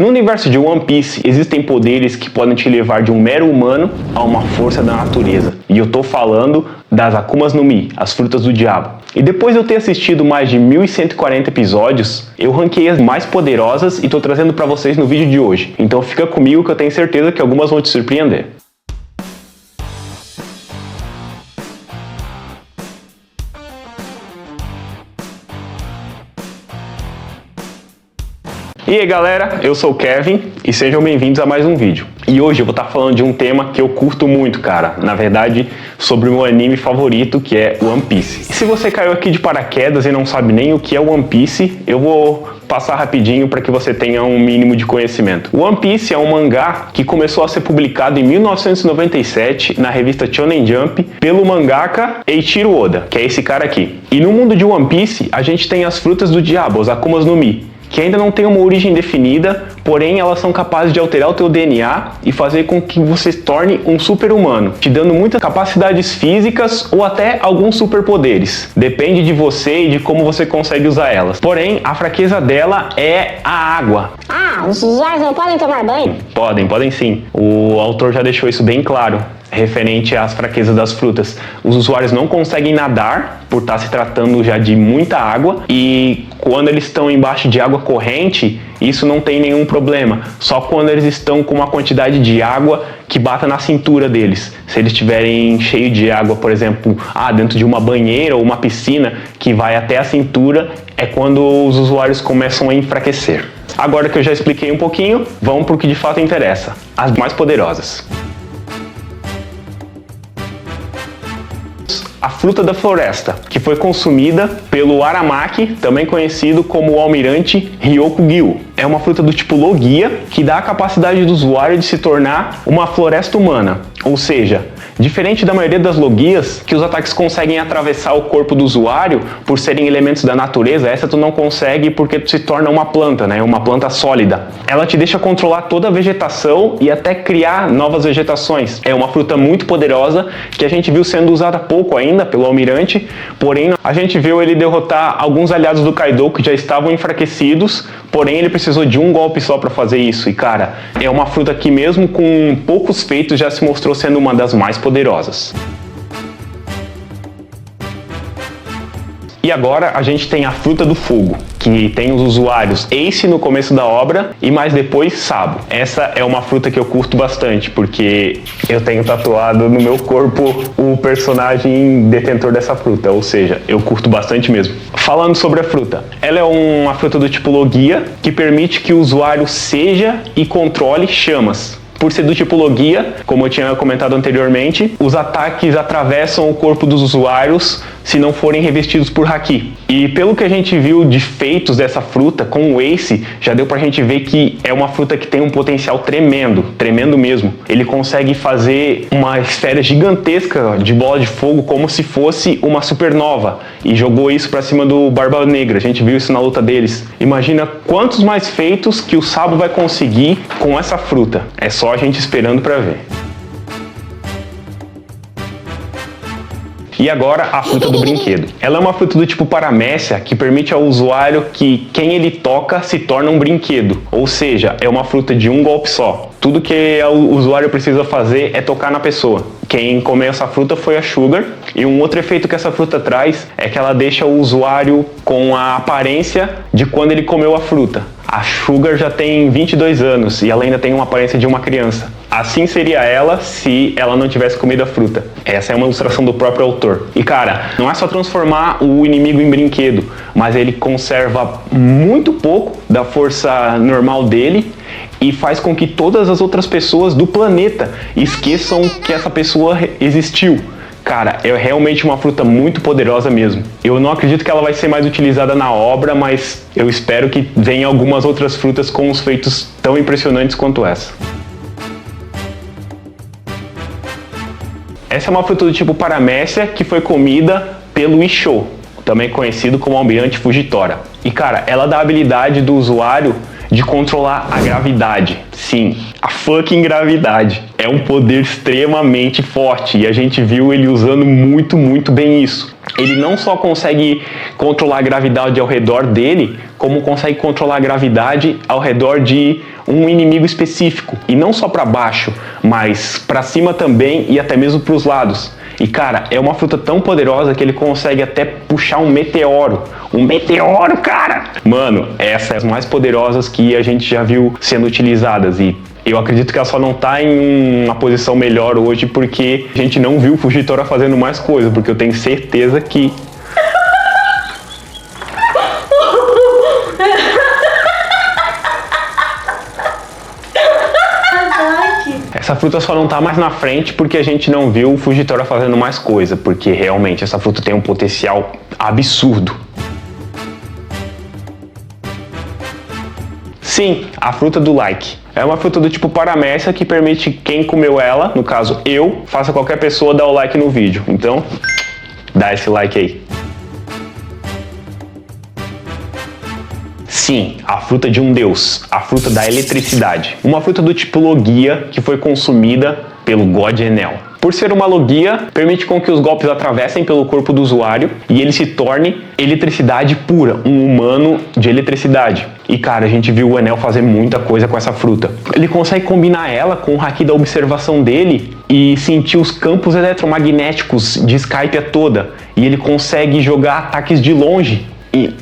No universo de One Piece, existem poderes que podem te levar de um mero humano a uma força da natureza. E eu tô falando das Akumas no Mi, as frutas do diabo. E depois de eu ter assistido mais de 1140 episódios, eu ranquei as mais poderosas e tô trazendo pra vocês no vídeo de hoje. Então fica comigo que eu tenho certeza que algumas vão te surpreender. E aí galera, eu sou o Kevin e sejam bem-vindos a mais um vídeo. E hoje eu vou estar falando de um tema que eu curto muito, cara. Na verdade, sobre o meu anime favorito, que é One Piece. E se você caiu aqui de paraquedas e não sabe nem o que é One Piece, eu vou passar rapidinho para que você tenha um mínimo de conhecimento. One Piece é um mangá que começou a ser publicado em 1997 na revista Shonen Jump pelo mangaka Eiichiro Oda, que é esse cara aqui. E no mundo de One Piece, a gente tem as frutas do diabo, as Akumas no Mi, que ainda não tem uma origem definida, porém elas são capazes de alterar o teu DNA e fazer com que você se torne um super-humano, te dando muitas capacidades físicas ou até alguns superpoderes. Depende de você e de como você consegue usar elas. Porém, a fraqueza dela é a água. Ah, os usuários não podem tomar banho? Podem sim. O autor já deixou isso bem claro, referente às fraquezas das frutas. Os usuários não conseguem nadar, por estar se tratando já de muita água, e quando eles estão embaixo de água corrente, isso não tem nenhum problema. Só quando eles estão com uma quantidade de água que bata na cintura deles. Se eles estiverem cheio de água, por exemplo, dentro de uma banheira ou uma piscina que vai até a cintura, é quando os usuários começam a enfraquecer. Agora que eu já expliquei um pouquinho, vamos para o que de fato interessa. As mais poderosas. A fruta da floresta, que foi consumida pelo Aramaki, também conhecido como o almirante Ryokugyu. É uma fruta do tipo Logia, que dá a capacidade do usuário de se tornar uma floresta humana. Ou seja, diferente da maioria das Logias, que os ataques conseguem atravessar o corpo do usuário por serem elementos da natureza, essa tu não consegue porque tu se torna uma planta, né? Uma planta sólida. Ela te deixa controlar toda a vegetação e até criar novas vegetações. É uma fruta muito poderosa que a gente viu sendo usada pouco ainda pelo almirante, porém a gente viu ele derrotar alguns aliados do Kaido que já estavam enfraquecidos, porém ele precisou de um golpe só para fazer isso. E cara, é uma fruta que mesmo com poucos feitos já se mostrou sendo uma das mais poderosas. E agora a gente tem a fruta do fogo, que tem os usuários Ace no começo da obra e mais depois Sabo. Essa é uma fruta que eu curto bastante, porque eu tenho tatuado no meu corpo o personagem detentor dessa fruta, ou seja, eu curto bastante mesmo. Falando sobre a fruta, ela é uma fruta do tipo Logia, que permite que o usuário seja e controle chamas. Por ser do tipo Logia, como eu tinha comentado anteriormente, os ataques atravessam o corpo dos usuários se não forem revestidos por Haki. E pelo que a gente viu de feitos dessa fruta, com o Ace, já deu pra gente ver que é uma fruta que tem um potencial tremendo, tremendo mesmo. Ele consegue fazer uma esfera gigantesca de bola de fogo como se fosse uma supernova, e jogou isso pra cima do Barba Negra. A gente viu isso na luta deles. Imagina quantos mais feitos que o Sabo vai conseguir com essa fruta. É só a gente esperando pra ver. E agora a fruta do brinquedo. Ela é uma fruta do tipo paramécia que permite ao usuário que quem ele toca se torna um brinquedo. Ou seja, é uma fruta de um golpe só. Tudo que o usuário precisa fazer é tocar na pessoa. Quem comeu essa fruta foi a Sugar. E um outro efeito que essa fruta traz é que ela deixa o usuário com a aparência de quando ele comeu a fruta. A Sugar já tem 22 anos e ela ainda tem uma aparência de uma criança. Assim seria ela se ela não tivesse comido a fruta. Essa é uma ilustração do próprio autor. E cara, não é só transformar o inimigo em brinquedo, mas ele conserva muito pouco da força normal dele e faz com que todas as outras pessoas do planeta esqueçam que essa pessoa existiu. Cara, é realmente uma fruta muito poderosa mesmo. Eu não acredito que ela vai ser mais utilizada na obra, mas eu espero que venham algumas outras frutas com os feitos tão impressionantes quanto essa. Essa é uma fruta do tipo paramécia que foi comida pelo Isho, também conhecido como Almirante Fujitora. E cara, ela dá a habilidade do usuário de controlar a gravidade. Sim, a fucking gravidade. É um poder extremamente forte e a gente viu ele usando muito bem isso. ele não só consegue controlar a gravidade ao redor dele, como consegue controlar a gravidade ao redor de um inimigo específico. E não só para baixo, mas para cima também e até mesmo para os lados. E cara, é uma fruta tão poderosa que ele consegue até puxar um meteoro. Um meteoro, cara! Mano, essa é as mais poderosas que a gente já viu sendo utilizadas. E eu acredito que ela só não tá em uma posição melhor hoje porque a gente não viu o Fujitora fazendo mais coisa. Porque eu tenho certeza que... Essa fruta só não tá mais na frente porque a gente não viu o Fujitora fazendo mais coisa, porque realmente essa fruta tem um potencial absurdo. Sim, a fruta do like. É uma fruta do tipo paramécia que permite quem comeu ela, no caso eu, faça qualquer pessoa dar o like no vídeo. Então, dá esse like aí. Sim, a fruta de um deus, a fruta da eletricidade. Uma fruta do tipo Logia que foi consumida pelo God Enel. Por ser uma Logia, permite com que os golpes atravessem pelo corpo do usuário e ele se torne eletricidade pura, um humano de eletricidade. E cara, a gente viu o Enel fazer muita coisa com essa fruta. Ele consegue combinar ela com o haki da observação dele e sentir os campos eletromagnéticos de Skypiea toda. E ele consegue jogar ataques de longe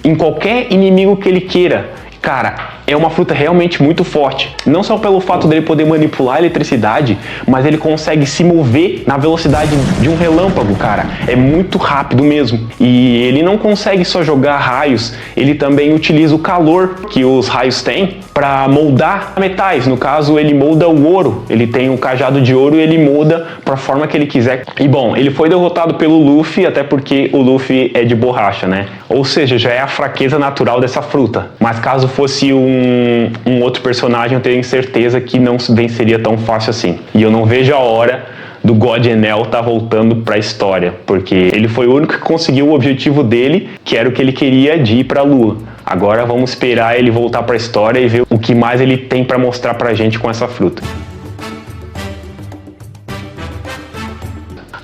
em qualquer inimigo que ele queira. Cara, é uma fruta realmente muito forte. Não só pelo fato dele poder manipular a eletricidade, mas ele consegue se mover na velocidade de um relâmpago, cara. É muito rápido mesmo. E ele não consegue só jogar raios, ele também utiliza o calor que os raios têm para moldar metais. No caso, ele molda o ouro. Ele tem um cajado de ouro e ele molda para a forma que ele quiser. E bom, ele foi derrotado pelo Luffy, até porque o Luffy é de borracha, né? Ou seja, já é a fraqueza natural dessa fruta. Mas caso fosse um outro personagem, eu tenho certeza que não venceria tão fácil assim. E eu não vejo a hora do God Enel tá voltando para a história, porque ele foi o único que conseguiu o objetivo dele, que era o que ele queria de ir para a Lua. Agora vamos esperar ele voltar para a história e ver o que mais ele tem para mostrar pra gente com essa fruta.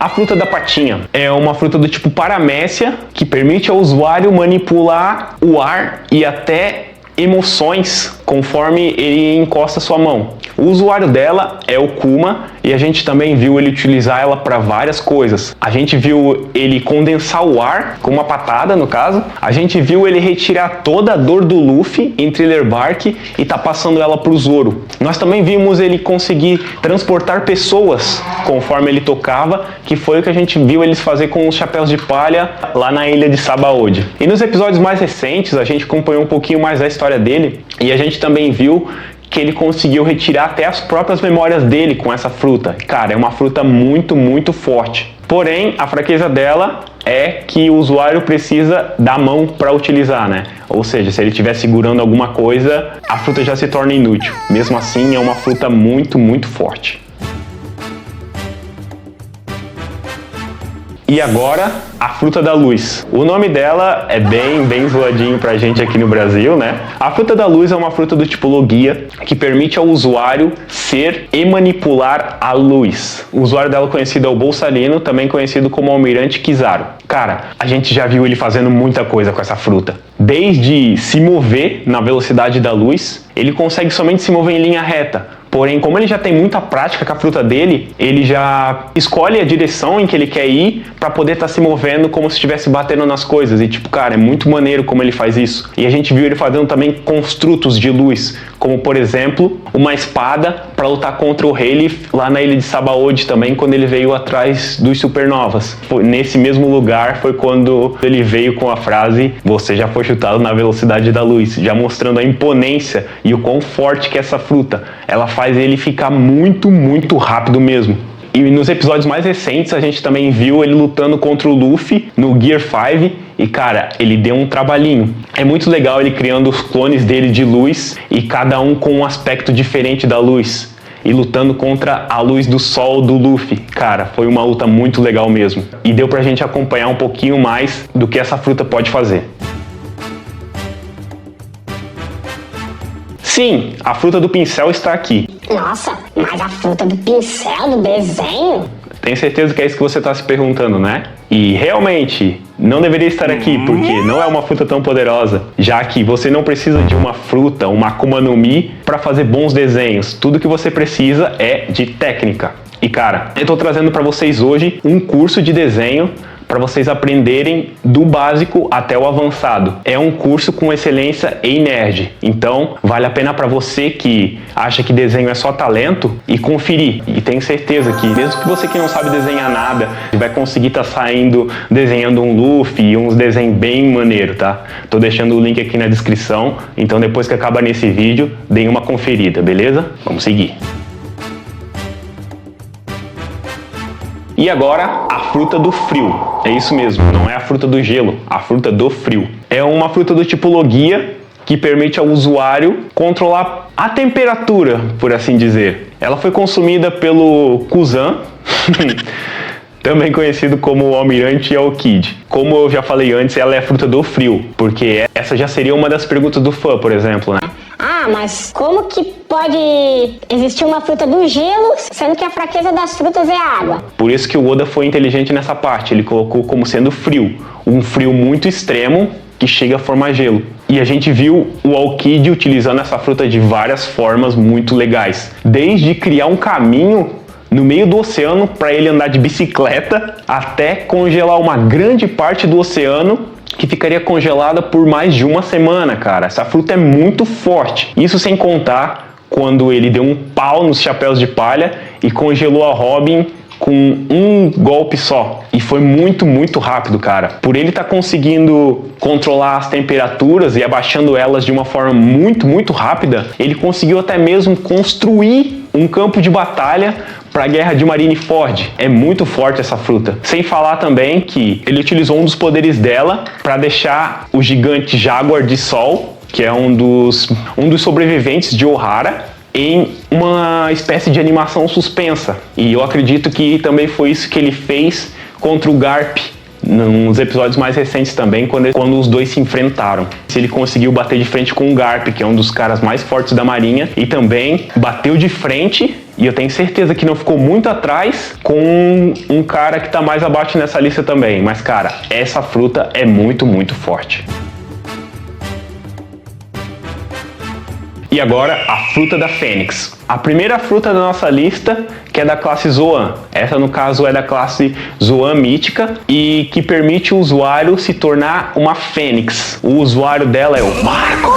A fruta da patinha é uma fruta do tipo paramécia que permite ao usuário manipular o ar e até emoções conforme ele encosta sua mão. O usuário dela é o Kuma e a gente também viu ele utilizar ela para várias coisas. A gente viu ele condensar o ar com uma patada, no caso. A gente viu ele retirar toda a dor do Luffy em Thriller Bark e tá passando ela pro Zoro. Nós também vimos ele conseguir transportar pessoas conforme ele tocava, que foi o que a gente viu eles fazer com os chapéus de palha lá na ilha de Sabaody. E nos episódios mais recentes a gente acompanhou um pouquinho mais da história dele e a gente também viu que ele conseguiu retirar até as próprias memórias dele com essa fruta. Cara, é uma fruta muito, muito forte. Porém, a fraqueza dela é que o usuário precisa da mão para utilizar, né? Ou seja, se ele estiver segurando alguma coisa, a fruta já se torna inútil. Mesmo assim, é uma fruta muito, muito forte. E agora, a fruta da luz. O nome dela é bem zoadinho pra gente aqui no Brasil, né? A fruta da luz é uma fruta do tipo Logia, que permite ao usuário ser e manipular a luz. O usuário dela conhecido é o Bolsalino, também conhecido como Almirante Kizaru. Cara, a gente já viu ele fazendo muita coisa com essa fruta. Desde se mover na velocidade da luz, ele consegue somente se mover em linha reta. Porém, como ele já tem muita prática com a fruta dele, ele já escolhe a direção em que ele quer ir para poder estar se movendo como se estivesse batendo nas coisas. E tipo, cara, é muito maneiro como ele faz isso. E a gente viu ele fazendo também construtos de luz, como por exemplo, uma espada para lutar contra o Rayleigh lá na ilha de Sabaody também, quando ele veio atrás dos supernovas. Nesse mesmo lugar foi quando ele veio com a frase: "Você já foi chutado na velocidade da luz", já mostrando a imponência e o quão forte que é essa fruta. Ela faz ele ficar muito, muito rápido mesmo. E nos episódios mais recentes a gente também viu ele lutando contra o Luffy no Gear 5 e cara, ele deu um trabalhinho. É muito legal ele criando os clones dele de luz e cada um com um aspecto diferente da luz e lutando contra a luz do sol do Luffy. Cara, foi uma luta muito legal mesmo. E deu pra gente acompanhar um pouquinho mais do que essa fruta pode fazer. Sim, a fruta do pincel está aqui. Nossa, mas a fruta do pincel do desenho? Tenho certeza que é isso que você está se perguntando, né? E realmente não deveria estar aqui, porque não é uma fruta tão poderosa, já que você não precisa de uma fruta, uma Akuma no Mi, para fazer bons desenhos. Tudo que você precisa é de técnica. E cara, eu estou trazendo para vocês hoje um curso de desenho para vocês aprenderem do básico até o avançado. É um curso com excelência em nerd, então vale a pena para você que acha que desenho é só talento e conferir. E tenho certeza que mesmo que você que não sabe desenhar nada, vai conseguir estar saindo desenhando um Luffy e uns desenhos bem maneiro, tá? Tô deixando o link aqui na descrição, então depois que acabar nesse vídeo, deem uma conferida, beleza? Vamos seguir. E agora, a fruta do frio. É isso mesmo, não é a fruta do gelo, a fruta do frio. É uma fruta do tipo Logia, que permite ao usuário controlar a temperatura, por assim dizer. Ela foi consumida pelo Kuzan, também conhecido como o Almirante Aokiji. Como eu já falei antes, ela é a fruta do frio, porque essa já seria uma das perguntas do fã, por exemplo, né? Ah, mas como que pode existir uma fruta do gelo, sendo que a fraqueza das frutas é a água? Por isso que o Oda foi inteligente nessa parte, ele colocou como sendo frio. Um frio muito extremo que chega a formar gelo. E a gente viu o Aokiji utilizando essa fruta de várias formas muito legais. Desde criar um caminho no meio do oceano para ele andar de bicicleta, até congelar uma grande parte do oceano que ficaria congelada por mais de uma semana, cara. Essa fruta é muito forte. Isso sem contar quando ele deu um pau nos chapéus de palha e congelou a Robin com um golpe só. E foi muito, muito rápido, cara. Por ele estar conseguindo controlar as temperaturas e abaixando elas de uma forma muito, muito rápida, ele conseguiu até mesmo construir um campo de batalha para a guerra de Marineford. É muito forte essa fruta. Sem falar também que ele utilizou um dos poderes dela para deixar o gigante Jaguar de Sol, que é um dos sobreviventes de Ohara, em uma espécie de animação suspensa. E eu acredito que também foi isso que ele fez contra o Garp, nos episódios mais recentes também, quando os dois se enfrentaram. Ele conseguiu bater de frente com o Garp, que é um dos caras mais fortes da marinha, e também bateu de frente, e eu tenho certeza que não ficou muito atrás, com um cara que tá mais abaixo nessa lista também. Mas cara, essa fruta é muito, muito forte. E agora, a fruta da Fênix. A primeira fruta da nossa lista, que é da classe Zoan. Essa, no caso, é da classe Zoan Mítica e que permite o usuário se tornar uma Fênix. O usuário dela é o Marco,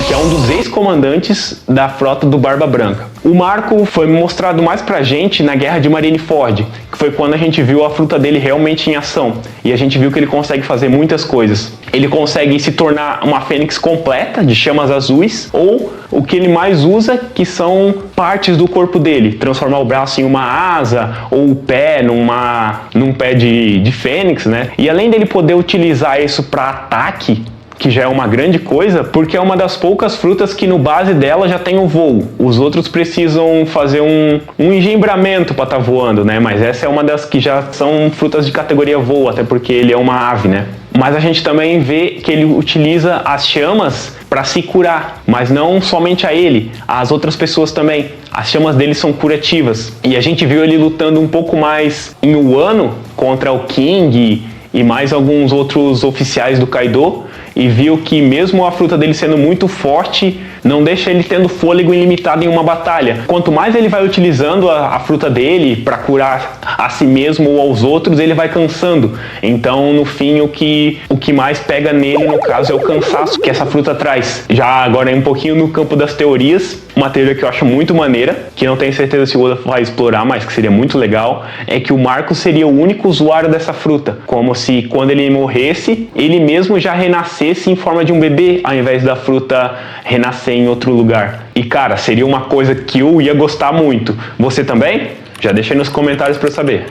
que é um dos ex-comandantes da frota do Barba Branca. O Marco foi mostrado mais pra gente na Guerra de Marineford, que foi quando a gente viu a fruta dele realmente em ação. E a gente viu que ele consegue fazer muitas coisas. Ele consegue se tornar uma Fênix completa, de chamas azuis, ou o que ele mais usa, que são partes do corpo dele. Transformar o braço em uma asa, ou o pé num pé de Fênix, né? E além dele poder utilizar isso para ataque, que já é uma grande coisa, porque é uma das poucas frutas que no base dela já tem o voo. Os outros precisam fazer um engendramento para estar voando, né? Mas essa é uma das que já são frutas de categoria voo, até porque ele é uma ave, né? Mas a gente também vê que ele utiliza as chamas para se curar, mas não somente a ele, as outras pessoas também. As chamas dele são curativas. E a gente viu ele lutando um pouco mais em Wano contra o King e mais alguns outros oficiais do Kaido, e viu que mesmo a fruta dele sendo muito forte, não deixa ele tendo fôlego ilimitado em uma batalha. Quanto mais ele vai utilizando a fruta dele para curar a si mesmo ou aos outros, ele vai cansando. Então, no fim, o que mais pega nele, no caso, é o cansaço que essa fruta traz. Já agora é um pouquinho no campo das teorias, uma teoria que eu acho muito maneira, que não tenho certeza se o Oda vai explorar, mas que seria muito legal, é que o Marco seria o único usuário dessa fruta. Como se, quando ele morresse, ele mesmo já renascesse em forma de um bebê, ao invés da fruta renascer em outro lugar. E cara, seria uma coisa que eu ia gostar muito. Você também? Já deixa aí nos comentários para eu saber.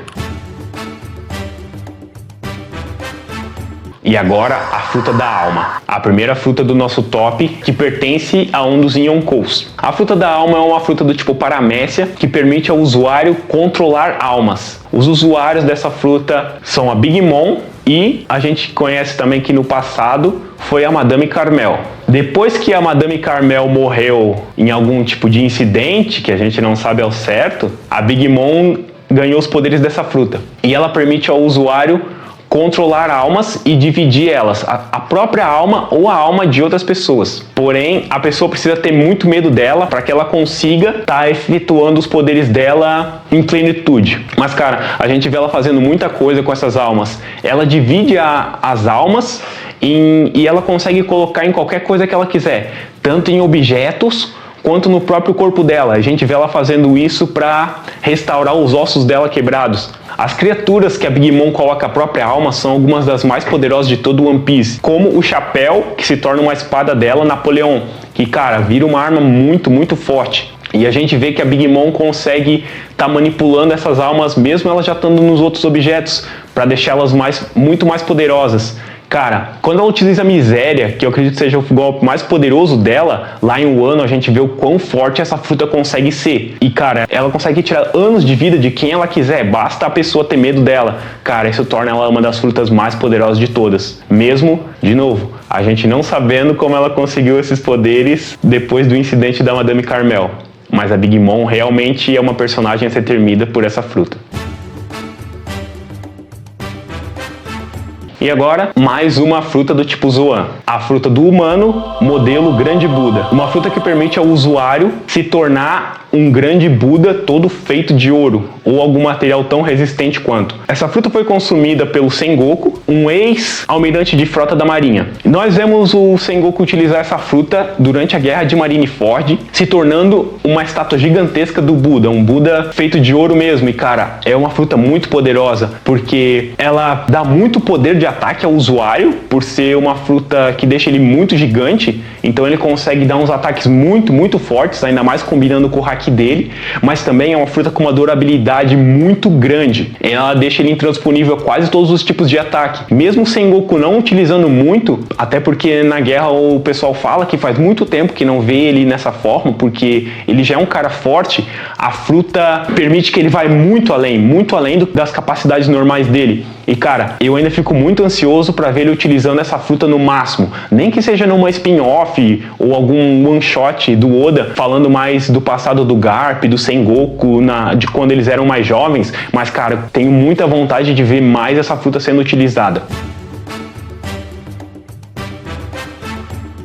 E agora, a fruta da alma. A primeira fruta do nosso top, que pertence a um dos Yonkous. A fruta da alma é uma fruta do tipo Paramécia, que permite ao usuário controlar almas. Os usuários dessa fruta são a Big Mom e a gente conhece também que no passado foi a Madame Carmel. Depois que a Madame Carmel morreu em algum tipo de incidente, que a gente não sabe ao certo, a Big Mom ganhou os poderes dessa fruta. E ela permite ao usuário controlar almas e dividir elas, a própria alma ou a alma de outras pessoas. Porém, a pessoa precisa ter muito medo dela para que ela consiga estar efetuando os poderes dela em plenitude. Mas cara, a gente vê ela fazendo muita coisa com essas almas. Ela divide as almas e ela consegue colocar em qualquer coisa que ela quiser, tanto em objetos quanto no próprio corpo dela. A gente vê ela fazendo isso para restaurar os ossos dela quebrados. As criaturas que a Big Mom coloca a própria alma são algumas das mais poderosas de todo o One Piece, como o chapéu, que se torna uma espada dela, Napoleão, que cara, vira uma arma muito, muito forte. E a gente vê que a Big Mom consegue estar manipulando essas almas, mesmo elas já estando nos outros objetos, para deixá-las muito mais poderosas. Cara, quando ela utiliza a miséria, que eu acredito que seja o golpe mais poderoso dela, lá em Wano a gente vê o quão forte essa fruta consegue ser. E cara, ela consegue tirar anos de vida de quem ela quiser, basta a pessoa ter medo dela. Cara, isso torna ela uma das frutas mais poderosas de todas. Mesmo, de novo, a gente não sabendo como ela conseguiu esses poderes depois do incidente da Madame Carmel. Mas a Big Mom realmente é uma personagem a ser temida por essa fruta. E agora, mais uma fruta do tipo Zoan. A fruta do humano, modelo Grande Buda. Uma fruta que permite ao usuário se tornar um grande Buda todo feito de ouro, ou algum material tão resistente quanto. Essa fruta foi consumida pelo Sengoku, um ex-almirante de frota da marinha. Nós vemos o Sengoku utilizar essa fruta durante a guerra de Marineford, se tornando uma estátua gigantesca do Buda, um Buda feito de ouro mesmo. E cara, é uma fruta muito poderosa, porque ela dá muito poder de ataque ao usuário, por ser uma fruta que deixa ele muito gigante, então ele consegue dar uns ataques muito, muito fortes, ainda mais combinando com o haki dele, mas também é uma fruta com uma durabilidade muito grande. Ela deixa ele intransponível a quase todos os tipos de ataque. Mesmo o Sengoku não utilizando muito, até porque na guerra o pessoal fala que faz muito tempo que não vê ele nessa forma, porque ele já é um cara forte, a fruta permite que ele vá muito além das capacidades normais dele. E cara, eu ainda fico muito ansioso para ver ele utilizando essa fruta no máximo, nem que seja numa spin-off ou algum one-shot do Oda, falando mais do passado do Garp, do Sengoku, de quando eles eram mais jovens, mas cara, tenho muita vontade de ver mais essa fruta sendo utilizada.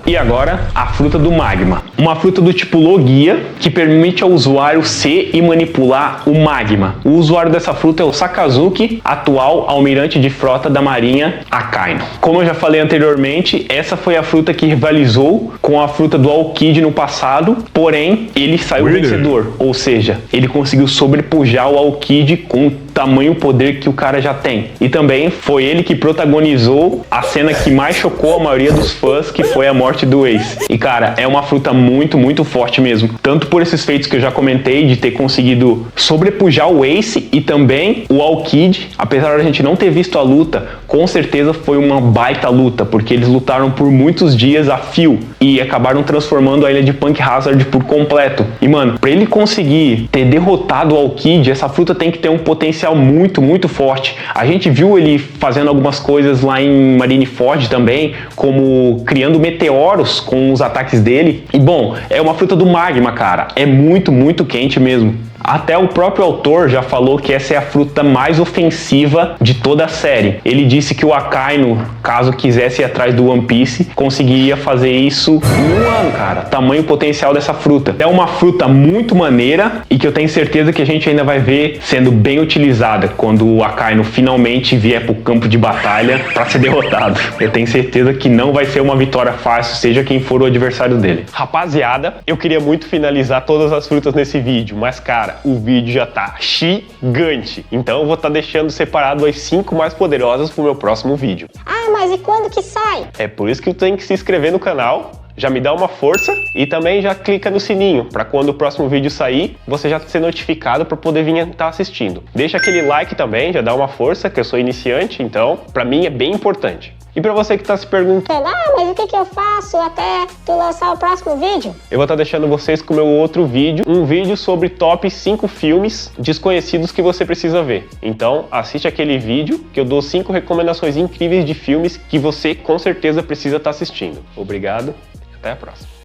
E agora, a fruta do magma. Uma fruta do tipo Logia, que permite ao usuário ser e manipular o magma. O usuário dessa fruta é o Sakazuki, atual almirante de frota da marinha Akainu. Como eu já falei anteriormente, essa foi a fruta que rivalizou com a fruta do Aokiji no passado, porém, ele saiu vencedor. Ou seja, ele conseguiu sobrepujar o Aokiji com tamanho poder que o cara já tem. E também foi ele que protagonizou a cena que mais chocou a maioria dos fãs, que foi a morte do Ace. E cara, é uma fruta muito, muito forte mesmo. Tanto por esses feitos que eu já comentei, de ter conseguido sobrepujar o Ace e também o Aokiji. Apesar de a gente não ter visto a luta, com certeza foi uma baita luta, porque eles lutaram por muitos dias a fio e acabaram transformando a ilha de Punk Hazard por completo. E mano, pra ele conseguir ter derrotado o Aokiji, essa fruta tem que ter um potencial muito, muito forte. A gente viu ele fazendo algumas coisas lá em Marineford também, como criando meteoros com os ataques dele. E bom, é uma fruta do magma, cara. É muito, muito quente mesmo. Até o próprio autor já falou que essa é a fruta mais ofensiva de toda a série. Ele disse que o Akainu, caso quisesse ir atrás do One Piece, conseguiria fazer isso em um ano, cara. Tamanho potencial dessa fruta. É uma fruta muito maneira e que eu tenho certeza que a gente ainda vai ver sendo bem utilizada quando o Akainu finalmente vier pro campo de batalha para ser derrotado. Eu tenho certeza que não vai ser uma vitória fácil, seja quem for o adversário dele. Rapaziada, eu queria muito finalizar todas as frutas nesse vídeo, mas cara, o vídeo já tá gigante. Então eu vou estar deixando separado as 5 mais poderosas pro meu próximo vídeo. Ah, mas e quando que sai? É por isso que tu tem que se inscrever no canal, já me dá uma força e também já clica no sininho para quando o próximo vídeo sair, você já ser notificado para poder vir estar assistindo. Deixa aquele like também, já dá uma força, que eu sou iniciante, então para mim é bem importante. E para você que está se perguntando, Mas o que eu faço até tu lançar o próximo vídeo? eu vou estar deixando vocês com o meu outro vídeo, um vídeo sobre top 5 filmes desconhecidos que você precisa ver. Então assiste aquele vídeo que eu dou 5 recomendações incríveis de filmes que você com certeza precisa estar assistindo. Obrigado, até a próxima.